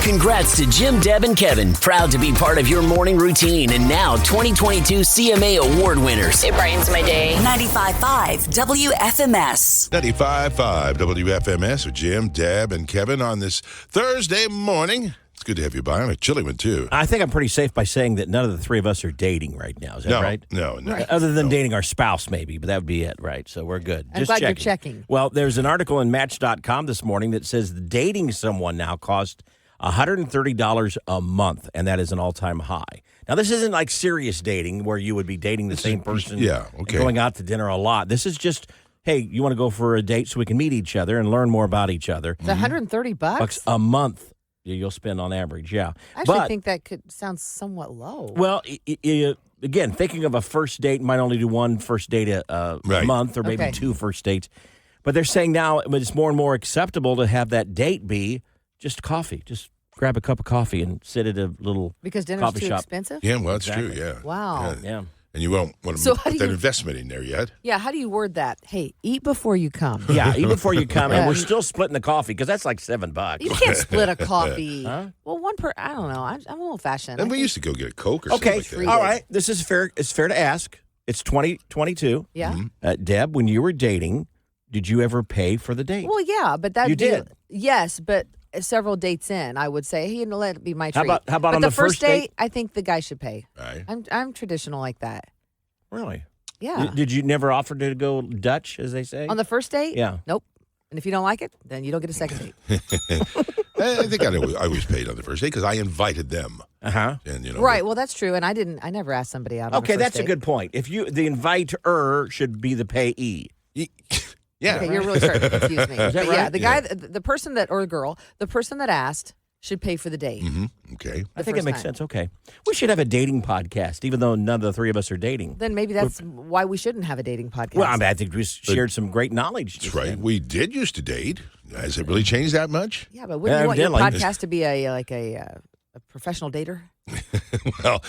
Congrats to Jim, Deb, and Kevin. Proud to be part of your morning routine. And now 2022 CMA Award winners. It brightens my day. 95.5 WFMS. 95.5 WFMS with Jim, Deb, and Kevin on this Thursday morning. It's good to have you by. I'm a chilly one, too. I think I'm pretty safe by saying that none of the three of us are dating right now. Is that right? No. Right. Other than dating our spouse, maybe, but that would be it, right? So we're good. I'm glad you're checking. Well, there's an article in Match.com this morning that says dating someone now costs $130 a month, and that is an all-time high. Now, this isn't like serious dating where you would be dating the same person and going out to dinner a lot. This is just, hey, you want to go for a date so we can meet each other and learn more about each other. It's $130 bucks a month you'll spend on average, yeah. I actually think that could sound somewhat low. Well, again, thinking of a first date, might only do one first date a month or maybe two first dates. But they're saying now it's more and more acceptable to have that date be just coffee. Just grab a cup of coffee and sit at a little because dinner's coffee too shop. expensive? Yeah, well, that's true, yeah. Wow. Yeah. And you won't want to put that investment in there yet. Yeah, how do you word that? Hey, eat before you come. Yeah, eat before you come. And we're still splitting the coffee because that's like $7. You can't split a coffee. Huh? Well, I don't know. I'm old-fashioned. And we used to go get a Coke or something like that. All right. This is fair. It's fair to ask. It's 2022. Yeah. Deb, when you were dating, did you ever pay for the date? Well, yeah, but that you did. Yes, but several dates in, I would say, hey, let it be my treat. How about on the first date? I think the guy should pay. Right. I'm traditional like that. Really? Yeah. Did you never offer to go Dutch, as they say? On the first date? Yeah. Nope. And if you don't like it, then you don't get a second date. I think I always paid on the first date because I invited them. Uh-huh. And, right. Well, that's true. And I never asked somebody out on Okay, a first that's date. a good point. If the inviter should be the payee. Yeah. Okay, you're really starting to confuse me. Is that right? Yeah, the guy, the person that, or the girl, the person that asked should pay for the date. Mm-hmm. Okay. I think it makes sense. Okay. We should have a dating podcast, even though none of the three of us are dating. Then maybe that's why we shouldn't have a dating podcast. Well, I think we shared some great knowledge. That's right. We did used to date. Has it really changed that much? Yeah, but wouldn't you want your podcast to be a professional dater? Well,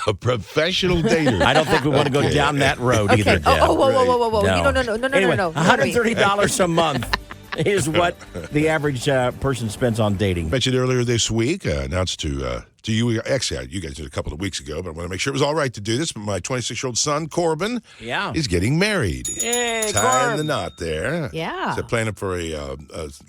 a professional dater. I don't think we want to go down that road either, Deb. Oh, whoa. No. No. Anyway, No. $130 a month is what the average person spends on dating. Mentioned earlier this week, announced to you, actually, you guys did a couple of weeks ago, but I want to make sure it was all right to do this. My 26-year-old son, Corbin, is getting married. Hey, Tying the knot there. Yeah. So planning for a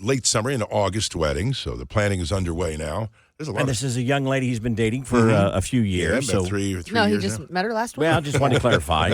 late summer into August wedding, so the planning is underway now. And this is a young lady he's been dating for a few years. Yeah, about three years he just met her last week. Well, I just wanted to clarify,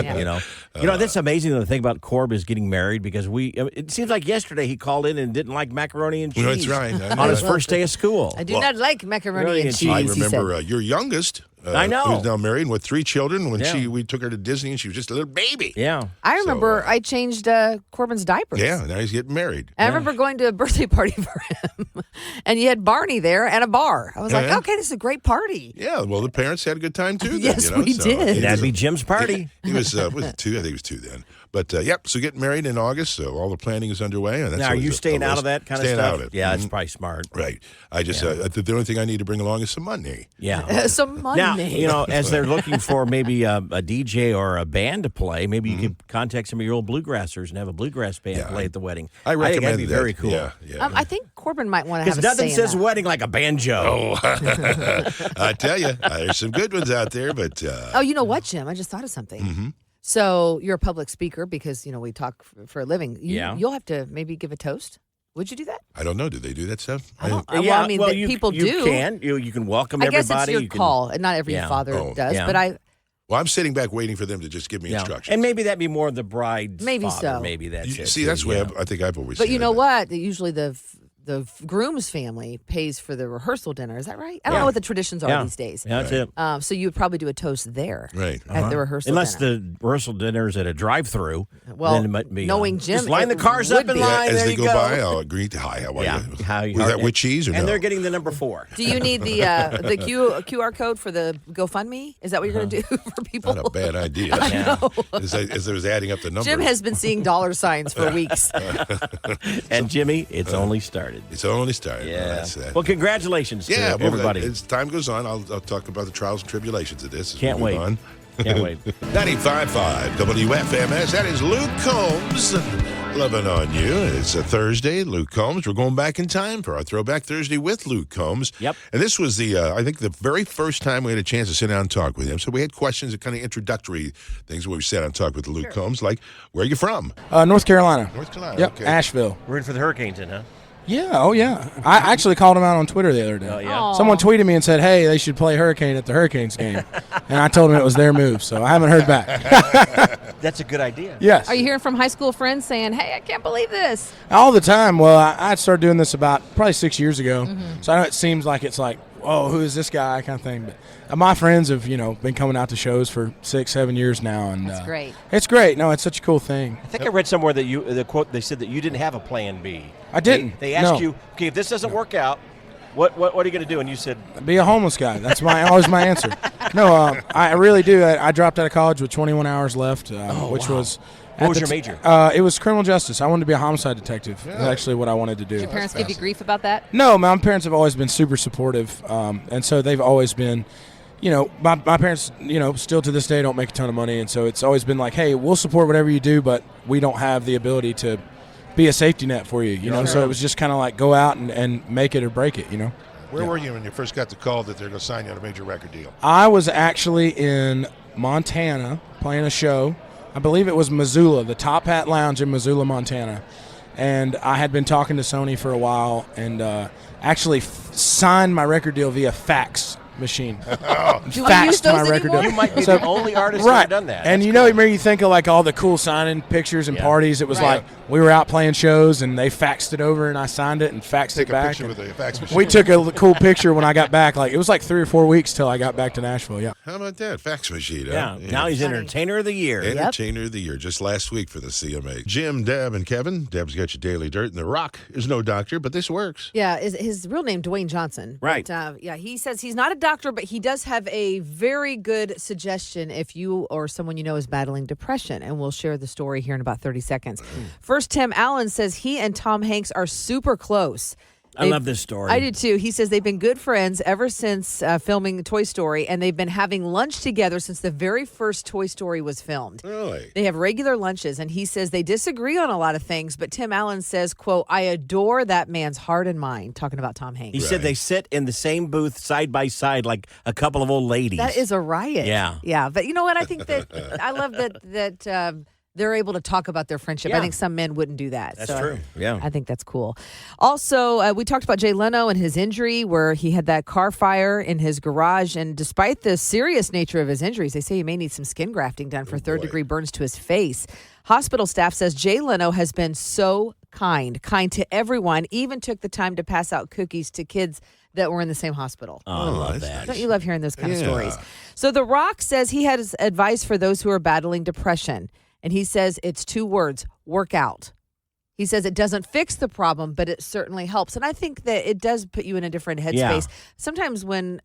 that's amazing. The thing about Corb is getting married because it seems like yesterday he called in and didn't like macaroni and cheese. That's right. On his first day of school. I do not like macaroni and cheese. I remember your youngest. I know. Who's now married with 3 children. When we took her to Disney and she was just a little baby. Yeah. I remember I changed Corbin's diapers. Yeah, now he's getting married. I remember going to a birthday party for him, and you had Barney there and a bar. I was like, okay, this is a great party. Yeah, well, the parents had a good time too. Yes, we did. That'd be Jim's party. He was 2? I think he was 2 then. But, so getting married in August, so all the planning is underway. And that's now, are you staying out of that kind of stuff? Staying out of it. Yeah, that's probably smart. Right. I just, the only thing I need to bring along is some money. Yeah. Some money. Now, as they're looking for maybe a DJ or a band to play, maybe you could contact some of your old bluegrassers and have a bluegrass band play at the wedding. I recommend think that'd be that. very cool. Yeah. I think Corbin might want to have a Because nothing say in says that. wedding like a banjo. Oh, I tell you, there's some good ones out there, but... Oh, you know what, Jim? I just thought of something. Mm-hmm. So you're a public speaker because, we talk for a living. Yeah. You'll have to maybe give a toast. Would you do that? I don't know. Do they do that stuff? People do. You can. You can welcome I guess everybody. it's your call, and not every father does. Yeah. But Well, I'm sitting back waiting for them to just give me instructions. And maybe that'd be more the bride's Maybe father. so. Maybe that's it. See, that's the way I think I've always But seen you know it. what? Usually the groom's family pays for the rehearsal dinner. Is that right? I don't know what the traditions are these days. Yeah, that's it. So you would probably do a toast there. Right. At the rehearsal Unless dinner. the rehearsal dinner's at a drive-through. Well, then it might be, knowing Jim, just line the it cars would up in be. line. As there they you go by, I'll greet. Hi, how are you? Was that with cheese or no? And they're getting the number 4. Do you need the QR code for the GoFundMe? Is that what you're going to do for people? Not a bad idea. As I was adding up the numbers. Jim has been seeing dollar signs for weeks. And Jimmy, it's only started. It's only started. Yeah. Well, Well, congratulations to everybody. As time goes on, I'll talk about the trials and tribulations of this. Can't wait. Can't wait. 95.5 WFMS. That is Luke Combs. Loving on you. It's a Thursday. Luke Combs. We're going back in time for our Throwback Thursday with Luke Combs. Yep. And this was I think the very first time we had a chance to sit down and talk with him. So we had questions and kind of introductory things where we sat down and talked with Luke Combs, like, where are you from? North Carolina. North Carolina. Yep, Okay. Asheville. Rooting for the Hurricanes, huh? Yeah, oh yeah. I actually called him out on Twitter the other day. Oh, yeah? Aw. Someone tweeted me and said, hey, they should play Hurricane at the Hurricanes game. And I told them it was their move, so I haven't heard back. That's a good idea. Yes. Are you hearing from high school friends saying, hey, I can't believe this? All the time. Well, I started doing this about probably 6 years ago. So I know it seems like it's like, oh, who is this guy kind of thing. But my friends have, been coming out to shows for 6-7 years now. And That's great. It's great. No, it's such a cool thing. I think I read somewhere that the quote, they said that you didn't have a plan B. I didn't. They asked No. you, okay, if this doesn't work out, what are you going to do? And you said, Be a homeless guy. That's always my answer. No, I really do. I dropped out of college with 21 hours left, which was. What was your major? It was criminal justice. I wanted to be a homicide detective. That's actually what I wanted to do. Did your parents give you grief about that? No, my parents have always been super supportive, and so they've always been. My parents, still to this day don't make a ton of money, and so it's always been like, hey, we'll support whatever you do, but we don't have the ability to be a safety net for you, Sure. So it was just kind of like go out and make it or break it, Where were you when you first got the call that they're going to sign you on a major record deal? I was actually in Montana playing a show. I believe it was Missoula, the Top Hat Lounge in Missoula, Montana. And I had been talking to Sony for a while and actually signed my record deal via fax machine. Do we use those anymore? you might be the only artist who's done that. And That's remember you think of like all the cool signing pictures and parties. It was like we were out playing shows and they faxed it over and I signed it and faxed Take it back. a picture with a fax machine. We took a cool picture when I got back. Like it was like 3 or 4 weeks till I got back to Nashville. Yeah. How about that? Fax machine, Yeah. huh? Now he's Entertainer of the Year. Entertainer of the Year, just last week for the CMA. Jim, Deb, and Kevin. Deb's got your daily dirt, and The Rock is no doctor, but this works. Yeah, is his real name Dwayne Johnson. Right. But, he says he's not a doctor, but he does have a very good suggestion if you or someone you know is battling depression, and we'll share the story here in about 30 seconds. First, Tim Allen says he and Tom Hanks are super close. I love this story. I do too. He says they've been good friends ever since filming Toy Story, and they've been having lunch together since the very first Toy Story was filmed. Really? They have regular lunches, and he says they disagree on a lot of things, but Tim Allen says, quote, I adore that man's heart and mind, talking about Tom Hanks. He said they sit in the same booth side by side like a couple of old ladies. That is a riot. Yeah. Yeah, but you know what? I think that I love that they're able to talk about their friendship. Yeah. I think some men wouldn't do that. That's true. Yeah. I think that's cool. Also, we talked about Jay Leno and his injury where he had that car fire in his garage. And despite the serious nature of his injuries, they say he may need some skin grafting done for third-degree burns to his face. Hospital staff says Jay Leno has been so kind to everyone, even took the time to pass out cookies to kids that were in the same hospital. Oh, I love that. Don't you love hearing those kind of stories? So The Rock says he has advice for those who are battling depression. And he says it's 2 words, work out. He says it doesn't fix the problem, but it certainly helps. And I think that it does put you in a different headspace. Yeah. Sometimes when,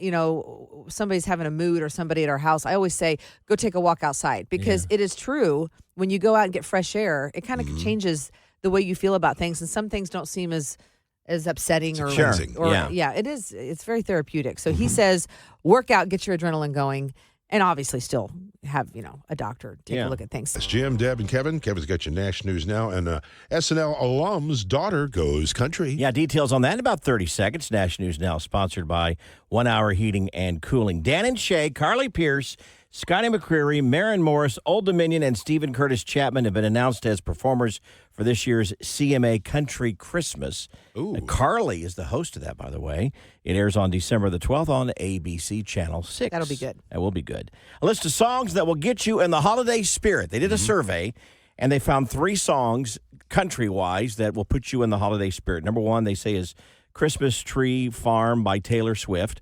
somebody's having a mood or somebody at our house, I always say, go take a walk outside. Because it is true, when you go out and get fresh air, it kind of changes the way you feel about things. And some things don't seem as upsetting or it is. It's very therapeutic. So he says, work out, get your adrenaline going. And obviously still have, a doctor take a look at things. It's Jim, Deb, and Kevin. Kevin's got your Nash News now. And SNL alum's daughter goes country. Yeah, details on that in about 30 seconds. Nash News Now, sponsored by 1 Hour Heating and Cooling. Dan and Shay, Carly Pierce, Scotty McCreery, Maren Morris, Old Dominion, and Stephen Curtis Chapman have been announced as performers for this year's CMA Country Christmas. Ooh. Carly is the host of that, by the way. It airs on December the 12th on ABC Channel 6. That'll be good. That will be good. A list of songs that will get you in the holiday spirit. They did a survey, and they found 3 songs, country-wise, that will put you in the holiday spirit. Number 1, they say, is Christmas Tree Farm by Taylor Swift.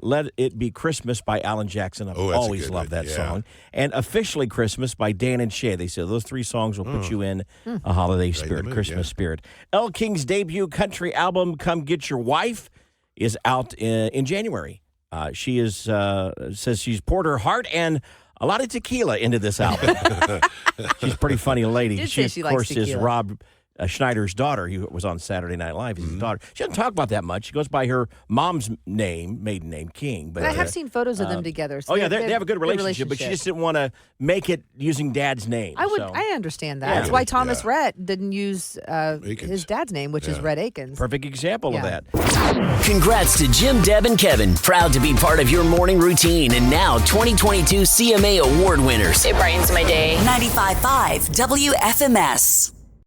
Let It Be Christmas by Alan Jackson. I've always loved that song. And Officially Christmas by Dan and Shay. They said those 3 songs will put you in a holiday spirit, Christmas spirit. Elle King's debut country album, Come Get Your Wife, is out in January. She says she's poured her heart and a lot of tequila into this album. She's a pretty funny lady. She, of likes course, is tequila. Schneider's daughter. He was on Saturday Night Live. He's his daughter. She doesn't talk about that much. She goes by her mom's maiden name, King. But I have seen photos of them together. So they have a good relationship, but she just didn't want to make it using Dad's name. I understand that. That's why Thomas Rhett didn't use his dad's name, which is Rhett Akins. Perfect example of that. Congrats to Jim, Deb, and Kevin. Proud to be part of your morning routine. And now 2022 CMA Award winners. It brightens my day. 95.5 WFMS.